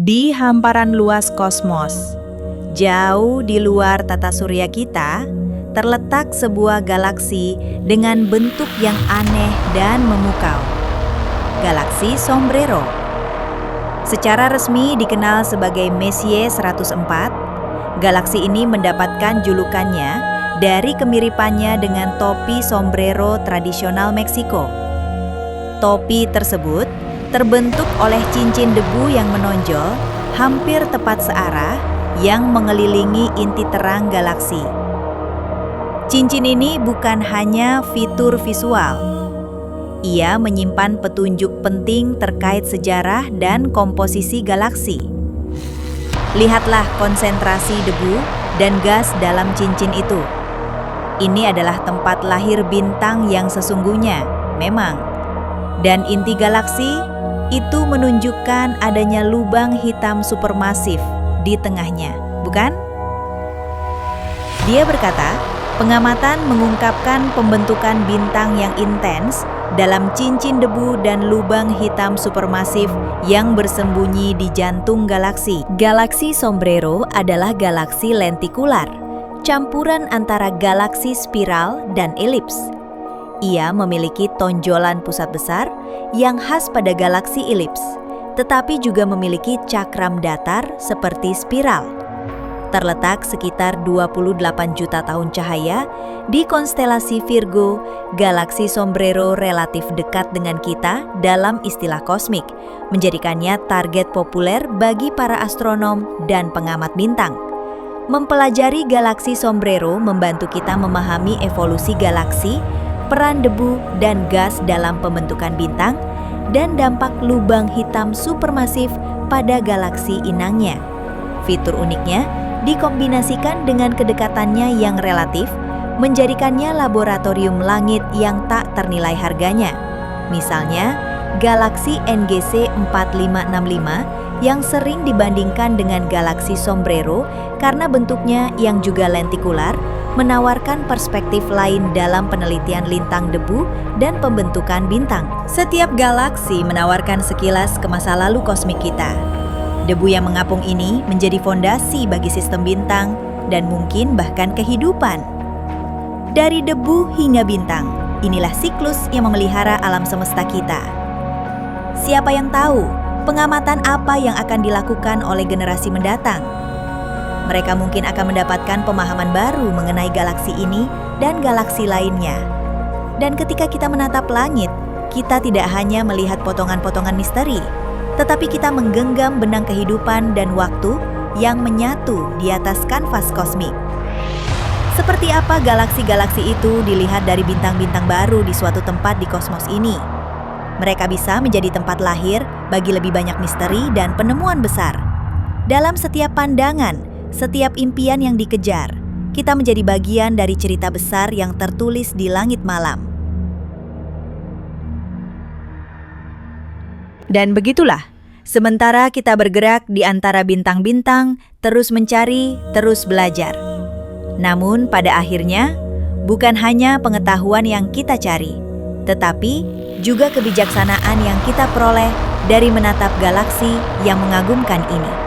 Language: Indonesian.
Di hamparan luas kosmos, jauh di luar tata surya kita, terletak sebuah galaksi dengan bentuk yang aneh dan memukau. Galaksi Sombrero. Secara resmi dikenal sebagai Messier 104, galaksi ini mendapatkan julukannya dari kemiripannya dengan topi sombrero tradisional Meksiko. Topi tersebut terbentuk oleh cincin debu yang menonjol hampir tepat searah yang mengelilingi inti terang galaksi. Cincin ini bukan hanya fitur visual. Ia menyimpan petunjuk penting terkait sejarah dan komposisi galaksi. Lihatlah konsentrasi debu dan gas dalam cincin itu. Ini adalah tempat lahir bintang yang sesungguhnya, memang. Dan inti galaksi itu menunjukkan adanya lubang hitam supermasif di tengahnya, bukan? Dia berkata, pengamatan mengungkapkan pembentukan bintang yang intens dalam cincin debu dan lubang hitam supermasif yang bersembunyi di jantung galaksi. Galaksi Sombrero adalah galaksi lentikular, campuran antara galaksi spiral dan elips. Ia memiliki tonjolan pusat besar yang khas pada galaksi elips, tetapi juga memiliki cakram datar seperti spiral. Terletak sekitar 28 juta tahun cahaya di konstelasi Virgo, galaksi Sombrero relatif dekat dengan kita dalam istilah kosmik, menjadikannya target populer bagi para astronom dan pengamat bintang. Mempelajari galaksi Sombrero membantu kita memahami evolusi galaksi, peran debu dan gas dalam pembentukan bintang, dan dampak lubang hitam supermasif pada galaksi inangnya. Fitur uniknya dikombinasikan dengan kedekatannya yang relatif, menjadikannya laboratorium langit yang tak ternilai harganya. Misalnya, galaksi NGC 4565 yang sering dibandingkan dengan galaksi Sombrero karena bentuknya yang juga lentikular, menawarkan perspektif lain dalam penelitian lintang debu dan pembentukan bintang. Setiap galaksi menawarkan sekilas ke masa lalu kosmik kita. Debu yang mengapung ini menjadi fondasi bagi sistem bintang dan mungkin bahkan kehidupan. Dari debu hingga bintang, inilah siklus yang memelihara alam semesta kita. Siapa yang tahu pengamatan apa yang akan dilakukan oleh generasi mendatang? Mereka mungkin akan mendapatkan pemahaman baru mengenai galaksi ini dan galaksi lainnya. Dan ketika kita menatap langit, kita tidak hanya melihat potongan-potongan misteri, tetapi kita menggenggam benang kehidupan dan waktu yang menyatu di atas kanvas kosmik. Seperti apa galaksi-galaksi itu dilihat dari bintang-bintang baru di suatu tempat di kosmos ini? Mereka bisa menjadi tempat lahir bagi lebih banyak misteri dan penemuan besar. Dalam setiap pandangan, setiap impian yang dikejar, kita menjadi bagian dari cerita besar yang tertulis di langit malam. Dan begitulah, sementara kita bergerak di antara bintang-bintang, terus mencari, terus belajar. Namun pada akhirnya, bukan hanya pengetahuan yang kita cari, tetapi juga kebijaksanaan yang kita peroleh dari menatap galaksi yang mengagumkan ini.